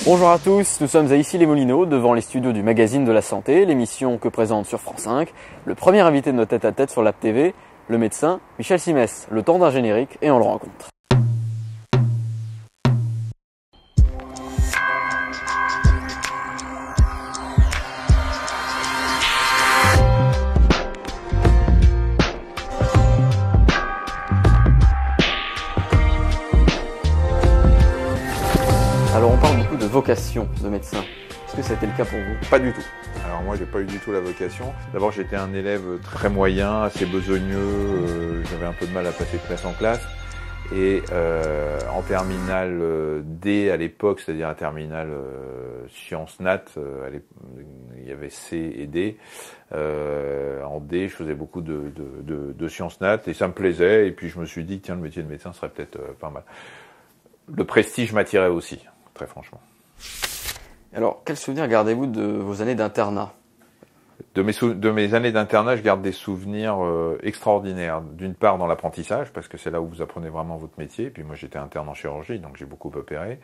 Bonjour à tous, nous sommes à Issy-les-Moulineaux, devant les studios du magazine de la santé, l'émission que présente sur France 5 le premier invité de notre tête-à-tête sur l'App TV, le médecin Michel Simès. Le temps d'un générique et on le rencontre. Alors on parle beaucoup de vocation de médecin. Est-ce que c'était le cas pour vous? Pas du tout. Alors moi, j'ai pas eu du tout la vocation. D'abord, j'étais un élève très moyen, assez besogneux. J'avais un peu de mal à passer de classe en classe. Et en terminale D à l'époque, c'est-à-dire en terminale sciences nat, il y avait C et D. En D, je faisais beaucoup de sciences nat et ça me plaisait. Et puis je me suis dit, tiens, le métier de médecin serait peut-être pas mal. Le prestige m'attirait aussi, très franchement. Alors, quel souvenir gardez-vous de vos années d'internat? De mes années d'internat, je garde des souvenirs extraordinaires. D'une part dans l'apprentissage, parce que c'est là où vous apprenez vraiment votre métier. Et puis moi j'étais interne en chirurgie, donc j'ai beaucoup opéré.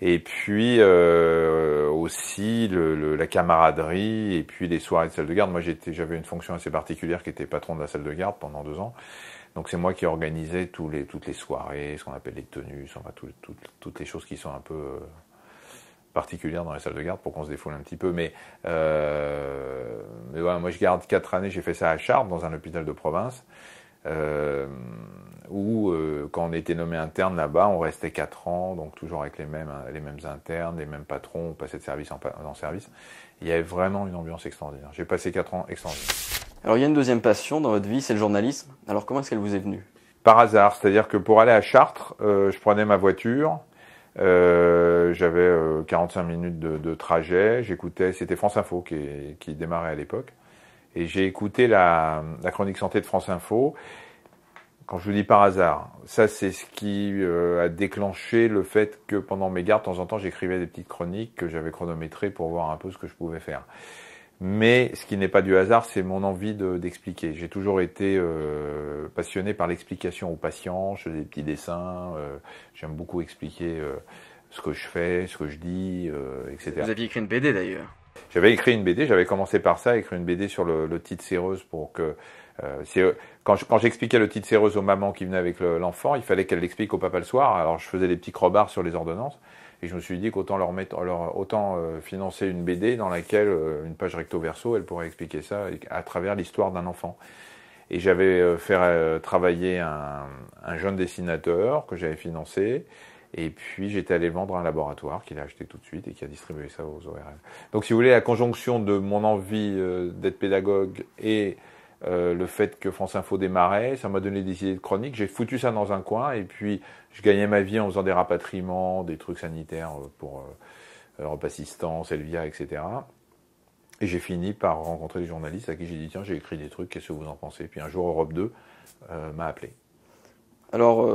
Et puis aussi la camaraderie, et puis les soirées de salle de garde. Moi j'avais une fonction assez particulière qui était patron de la salle de garde pendant 2 ans. Donc c'est moi qui organisais toutes les soirées, ce qu'on appelle les tenues, enfin toutes les choses qui sont un peu particulière dans les salles de garde pour qu'on se défoule un petit peu. Mais voilà, moi je garde 4 années, j'ai fait ça à Chartres, dans un hôpital de province, où quand on était nommé interne là-bas, on restait 4 ans, donc toujours avec les mêmes internes, les mêmes patrons, on passait de service en service. Il y avait vraiment une ambiance extraordinaire. J'ai passé 4 ans extraordinaires. Alors il y a une deuxième passion dans votre vie, c'est le journalisme. Alors comment est-ce qu'elle vous est venue? Par hasard, c'est-à-dire que pour aller à Chartres, je prenais ma voiture. J'avais 45 minutes de trajet, j'écoutais, c'était France Info qui démarrait à l'époque, et j'ai écouté la chronique santé de France Info. Quand je vous dis par hasard, ça c'est ce qui a déclenché le fait que pendant mes gardes, de temps en temps, j'écrivais des petites chroniques que j'avais chronométrées pour voir un peu ce que je pouvais faire. Mais ce qui n'est pas du hasard, c'est mon envie d'expliquer. J'ai toujours été passionné par l'explication aux patients. Je fais des petits dessins. J'aime beaucoup expliquer ce que je fais, ce que je dis, etc. Vous aviez écrit une BD d'ailleurs. J'avais écrit une BD. J'avais commencé par ça, écrire une BD sur le titre séreuse pour que quand j'expliquais le titre séreuse aux mamans qui venaient avec l'enfant, il fallait qu'elles l'expliquent au papa le soir. Alors je faisais des petits crobards sur les ordonnances. Et je me suis dit qu'autant financer une BD dans laquelle une page recto verso, elle pourrait expliquer ça à travers l'histoire d'un enfant. Et j'avais fait travailler un jeune dessinateur que j'avais financé. Et puis j'étais allé vendre à un laboratoire qui l'a acheté tout de suite et qui a distribué ça aux ORL. Donc si vous voulez, la conjonction de mon envie d'être pédagogue et le fait que France Info démarrait, ça m'a donné des idées de chronique. J'ai foutu ça dans un coin et puis je gagnais ma vie en faisant des rapatriements, des trucs sanitaires pour Europe Assistance, Elvia, etc. Et j'ai fini par rencontrer des journalistes à qui j'ai dit tiens, j'ai écrit des trucs, qu'est-ce que vous en pensez? Puis un jour Europe 2 m'a appelé. Alors,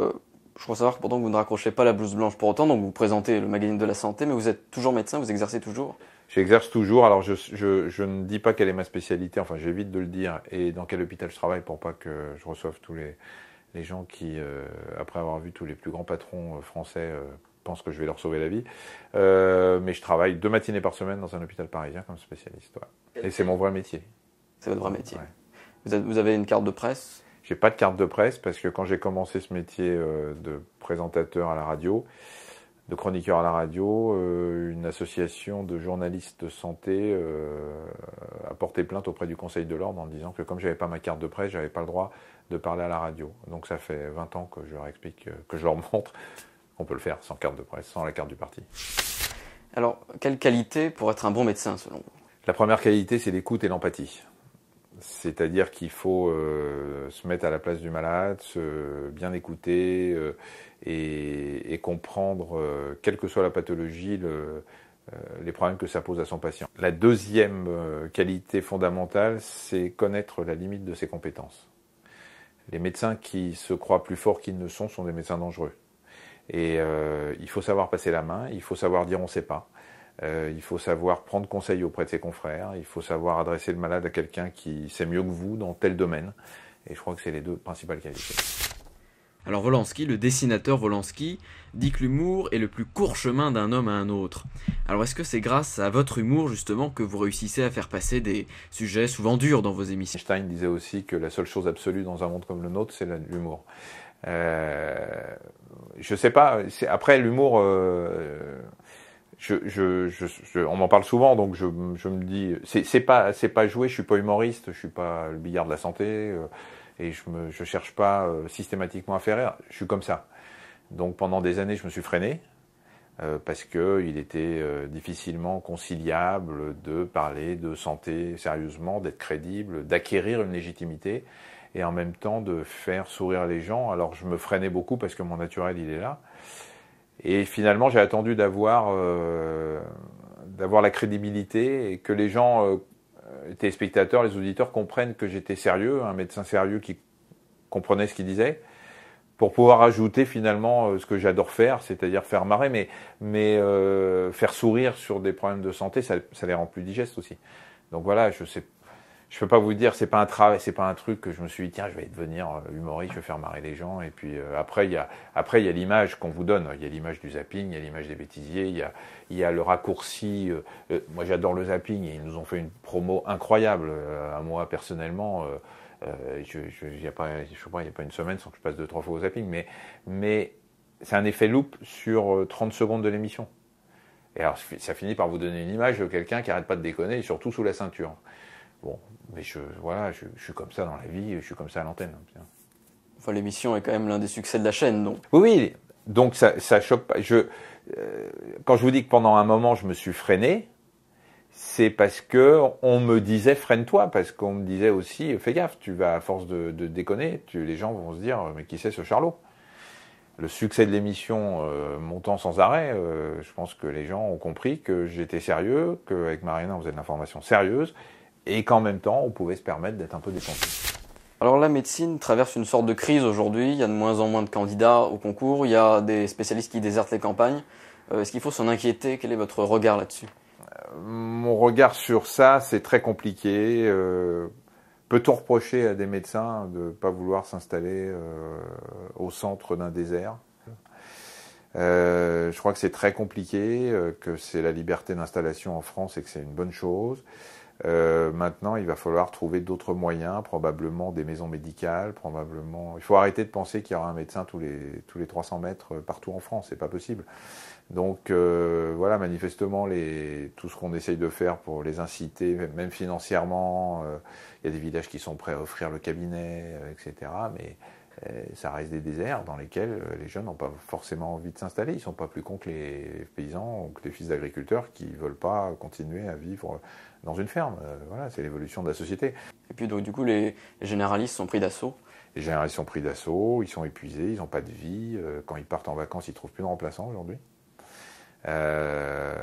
je crois savoir que pourtant vous ne raccrochez pas la blouse blanche pour autant, donc vous présentez le magazine de la santé, mais vous êtes toujours médecin, vous exercez toujours? J'exerce toujours, alors je ne dis pas quelle est ma spécialité, enfin j'évite de le dire, et dans quel hôpital je travaille pour pas que je reçoive tous les gens qui, après avoir vu tous les plus grands patrons français, pensent que je vais leur sauver la vie. Mais je travaille 2 matinées par semaine dans un hôpital parisien comme spécialiste. Ouais. Et c'est mon vrai métier. C'est votre vrai métier. Ouais. Vous avez une carte de presse? J'ai pas de carte de presse parce que quand j'ai commencé ce métier de présentateur à la radio, de chroniqueur à la radio, une association de journalistes de santé a porté plainte auprès du Conseil de l'Ordre en disant que comme j'avais pas ma carte de presse, j'avais pas le droit de parler à la radio. Donc ça fait 20 ans que je leur explique, que je leur montre qu'on peut le faire sans carte de presse, sans la carte du parti. Alors, quelle qualité pour être un bon médecin selon vous? La première qualité, c'est l'écoute et l'empathie. C'est-à-dire qu'il faut se mettre à la place du malade, bien écouter et comprendre, quelle que soit la pathologie, les problèmes que ça pose à son patient. La deuxième qualité fondamentale, c'est connaître la limite de ses compétences. Les médecins qui se croient plus forts qu'ils ne sont des médecins dangereux. Et il faut savoir passer la main, il faut savoir dire on ne sait pas. Il faut savoir prendre conseil auprès de ses confrères, il faut savoir adresser le malade à quelqu'un qui sait mieux que vous dans tel domaine. Et je crois que c'est les 2 principales qualités. Alors Wolanski, le dessinateur Wolanski, dit que l'humour est le plus court chemin d'un homme à un autre. Alors est-ce que c'est grâce à votre humour justement que vous réussissez à faire passer des sujets souvent durs dans vos émissions? Einstein disait aussi que la seule chose absolue dans un monde comme le nôtre, c'est l'humour. Je sais pas, après l'humour, on m'en parle souvent, donc je me dis, c'est pas jouer, je suis pas humoriste, je suis pas le billard de la santé, et je cherche pas systématiquement à faire rire, je suis comme ça. Donc pendant des années, je me suis freiné, parce que il était difficilement conciliable de parler de santé sérieusement, d'être crédible, d'acquérir une légitimité, et en même temps de faire sourire les gens. Alors je me freinais beaucoup parce que mon naturel, il est là. Et finalement, j'ai attendu d'avoir la crédibilité et que les gens, les téléspectateurs, les auditeurs comprennent que j'étais sérieux, un médecin sérieux qui comprenait ce qu'il disait, pour pouvoir ajouter finalement ce que j'adore faire, c'est-à-dire faire marrer, mais faire sourire sur des problèmes de santé, ça les rend plus digestes aussi. Donc voilà, je peux pas vous dire, c'est pas un travail, c'est pas un truc que je me suis dit tiens, je vais devenir humoriste, je vais faire marrer les gens. Et puis après il y a l'image qu'on vous donne, il y a l'image du zapping, il y a l'image des bêtisiers, il y a le raccourci. Moi j'adore le zapping, et ils nous ont fait une promo incroyable. À moi personnellement, il y a pas une semaine sans que je passe 2-3 fois au zapping, mais c'est un effet loop sur 30 secondes de l'émission. Et alors ça finit par vous donner une image de quelqu'un qui arrête pas de déconner, et surtout sous la ceinture. Bon, mais je suis comme ça dans la vie, je suis comme ça à l'antenne. Enfin, l'émission est quand même l'un des succès de la chaîne, donc. Oui, donc ça choque pas. Quand je vous dis que pendant un moment je me suis freiné, c'est parce que on me disait freine-toi, parce qu'on me disait aussi fais gaffe, tu vas à force de déconner, les gens vont se dire mais qui c'est ce Charlot? Le succès de l'émission montant sans arrêt, je pense que les gens ont compris que j'étais sérieux, qu'avec Mariana on faisait de l'information sérieuse, et qu'en même temps, on pouvait se permettre d'être un peu détendu. Alors la médecine traverse une sorte de crise aujourd'hui, il y a de moins en moins de candidats au concours, il y a des spécialistes qui désertent les campagnes. Est-ce qu'il faut s'en inquiéter? Quel est votre regard là-dessus? Mon regard sur ça, c'est très compliqué. Peut-on reprocher à des médecins de ne pas vouloir s'installer au centre d'un désert? Je crois que c'est très compliqué, que c'est la liberté d'installation en France et que c'est une bonne chose. Maintenant, il va falloir trouver d'autres moyens, probablement des maisons médicales, probablement. Il faut arrêter de penser qu'il y aura un médecin tous les 300 mètres partout en France, c'est pas possible. Donc voilà, manifestement, tout ce qu'on essaye de faire pour les inciter, même financièrement, il y a des villages qui sont prêts à offrir le cabinet, etc. Mais ça reste des déserts dans lesquels les jeunes n'ont pas forcément envie de s'installer. Ils ne sont pas plus cons que les paysans ou que les fils d'agriculteurs qui ne veulent pas continuer à vivre dans une ferme. Voilà, c'est l'évolution de la société. Et puis donc, du coup, les généralistes sont pris d'assaut? Les généralistes sont pris d'assaut, ils sont épuisés, ils n'ont pas de vie. Quand ils partent en vacances, ils ne trouvent plus de remplaçants aujourd'hui. Voilà,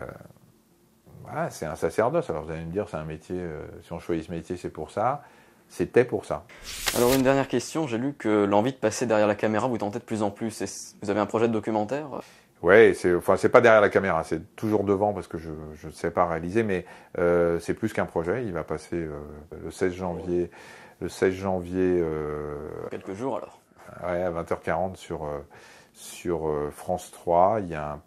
c'est un sacerdoce. Alors vous allez me dire, c'est un métier, si on choisit ce métier, c'est pour ça. C'était pour ça. Alors une dernière question, j'ai lu que l'envie de passer derrière la caméra vous tentait de plus en plus. Vous avez un projet de documentaire? Ouais, c'est pas derrière la caméra, c'est toujours devant parce que je ne sais pas réaliser, mais c'est plus qu'un projet. Il va passer le 16 janvier. Quelques jours alors. Ouais, à 20h40 sur France 3. Il y a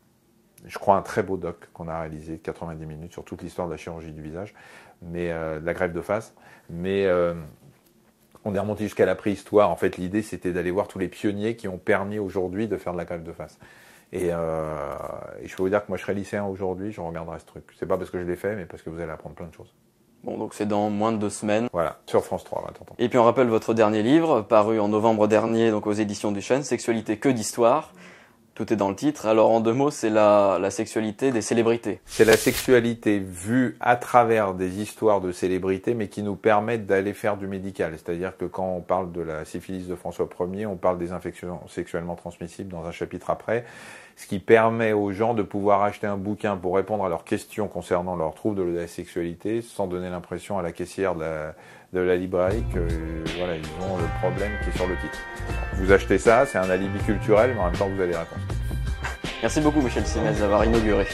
je crois un très beau doc qu'on a réalisé de 90 minutes sur toute l'histoire de la chirurgie du visage, mais de la greffe de face. Mais on est remonté jusqu'à la préhistoire. En fait, l'idée, c'était d'aller voir tous les pionniers qui ont permis aujourd'hui de faire de la greffe de face. Et je peux vous dire que moi, je serais lycéen aujourd'hui, je regarderai ce truc. C'est pas parce que je l'ai fait, mais parce que vous allez apprendre plein de choses. Bon, donc c'est dans moins de 2 semaines. Voilà, sur France 3, maintenant. Et puis on rappelle votre dernier livre, paru en novembre dernier, donc aux éditions du Chêne, Sexualité que d'histoire. Tout est dans le titre. Alors en 2 mots, c'est la sexualité des célébrités. C'est la sexualité vue à travers des histoires de célébrités, mais qui nous permettent d'aller faire du médical. C'est-à-dire que quand on parle de la syphilis de François Ier, on parle des infections sexuellement transmissibles dans un chapitre après, ce qui permet aux gens de pouvoir acheter un bouquin pour répondre à leurs questions concernant leur trouble de la sexualité, sans donner l'impression à la caissière de la librairie que voilà, ils ont le problème qui est sur le titre. Vous achetez ça, c'est un alibi culturel, mais en même temps vous avez les réponses. Merci beaucoup Michel Simès d'avoir inauguré.